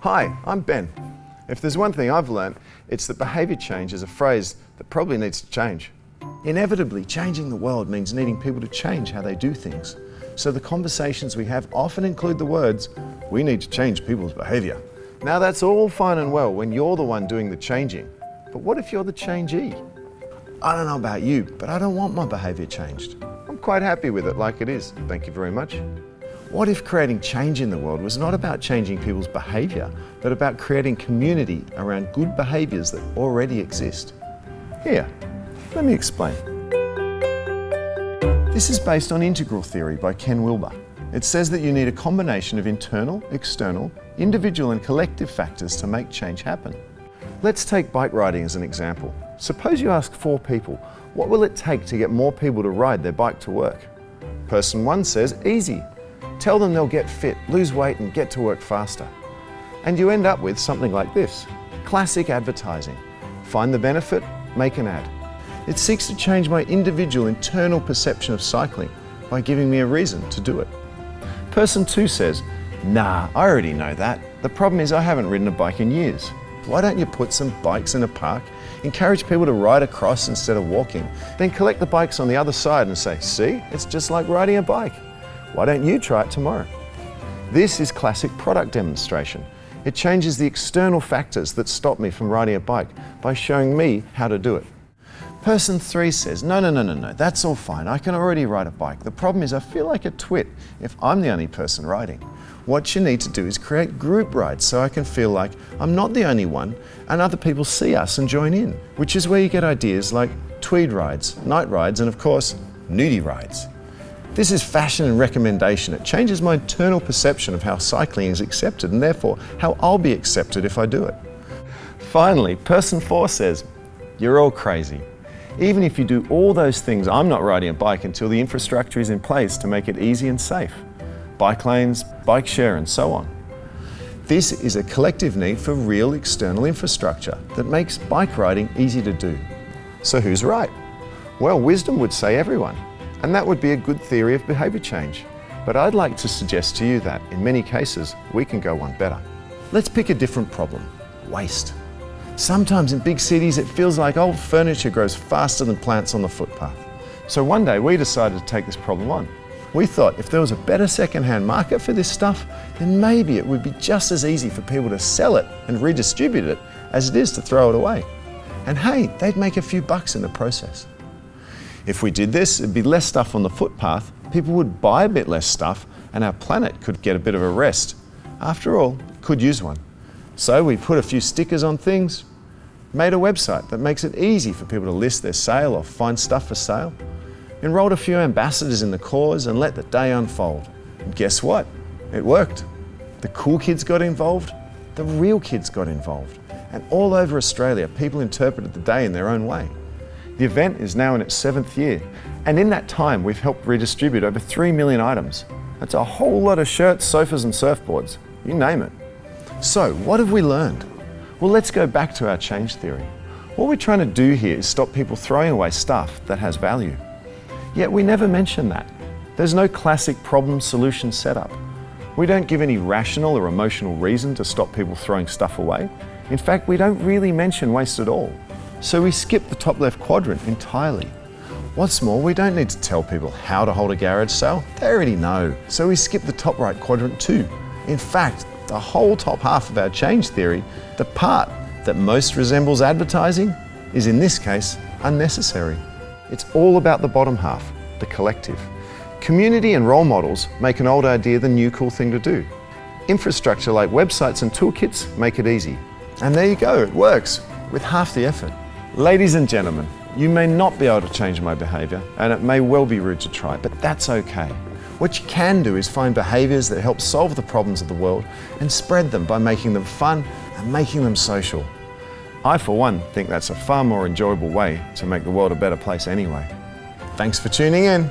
Hi, I'm Ben. If there's one thing I've learnt, it's that behaviour change is a phrase that probably needs to change. Inevitably, changing the world means needing people to change how they do things. So the conversations we have often include the words, we need to change people's behaviour. Now that's all fine and well when you're the one doing the changing. But what if you're the changee? I don't know about you, but I don't want my behaviour changed. I'm quite happy with it like it is. Thank you very much. What if creating change in the world was not about changing people's behaviour, but about creating community around good behaviours that already exist? Here, let me explain. This is based on integral theory by Ken Wilber. It says that you need a combination of internal, external, individual and collective factors to make change happen. Let's take bike riding as an example. Suppose you ask 4 people, what will it take to get more people to ride their bike to work? Person 1 says, easy. Tell them they'll get fit, lose weight and get to work faster. And you end up with something like this. Classic advertising. Find the benefit, make an ad. It seeks to change my individual internal perception of cycling by giving me a reason to do it. Person 2 says, nah, I already know that. The problem is I haven't ridden a bike in years. Why don't you put some bikes in a park, encourage people to ride across instead of walking, then collect the bikes on the other side and say, see, it's just like riding a bike. Why don't you try it tomorrow? This is classic product demonstration. It changes the external factors that stop me from riding a bike by showing me how to do it. Person 3 says, no, that's all fine. I can already ride a bike. The problem is I feel like a twit if I'm the only person riding. What you need to do is create group rides so I can feel like I'm not the only one and other people see us and join in, which is where you get ideas like tweed rides, night rides, and of course, nudie rides. This is fashion and recommendation. It changes my internal perception of how cycling is accepted and therefore how I'll be accepted if I do it. Finally, person 4 says, you're all crazy. Even if you do all those things, I'm not riding a bike until the infrastructure is in place to make it easy and safe. Bike lanes, bike share and so on. This is a collective need for real external infrastructure that makes bike riding easy to do. So who's right? Well, wisdom would say everyone. And that would be a good theory of behaviour change. But I'd like to suggest to you that, in many cases, we can go one better. Let's pick a different problem, waste. Sometimes in big cities it feels like old furniture grows faster than plants on the footpath. So one day we decided to take this problem on. We thought if there was a better second-hand market for this stuff, then maybe it would be just as easy for people to sell it and redistribute it as it is to throw it away. And hey, they'd make a few bucks in the process. If we did this, it'd be less stuff on the footpath, people would buy a bit less stuff, and our planet could get a bit of a rest. After all, it could use one. So we put a few stickers on things, made a website that makes it easy for people to list their sale or find stuff for sale, enrolled a few ambassadors in the cause and let the day unfold. And guess what? It worked. The cool kids got involved, the real kids got involved, and all over Australia, people interpreted the day in their own way. The event is now in its 7th year, and in that time we've helped redistribute over 3 million items. That's a whole lot of shirts, sofas and surfboards, you name it. So, what have we learned? Well, let's go back to our change theory. What we're trying to do here is stop people throwing away stuff that has value. Yet we never mention that. There's no classic problem-solution setup. We don't give any rational or emotional reason to stop people throwing stuff away. In fact, we don't really mention waste at all. So we skip the top left quadrant entirely. What's more, we don't need to tell people how to hold a garage sale. They already know. So we skip the top right quadrant too. In fact, the whole top half of our change theory, the part that most resembles advertising, is in this case unnecessary. It's all about the bottom half, the collective. Community and role models make an old idea the new cool thing to do. Infrastructure like websites and toolkits make it easy. And there you go, it works, with half the effort. Ladies and gentlemen, you may not be able to change my behaviour, and it may well be rude to try, but that's okay. What you can do is find behaviours that help solve the problems of the world and spread them by making them fun and making them social. I, for one, think that's a far more enjoyable way to make the world a better place anyway. Thanks for tuning in.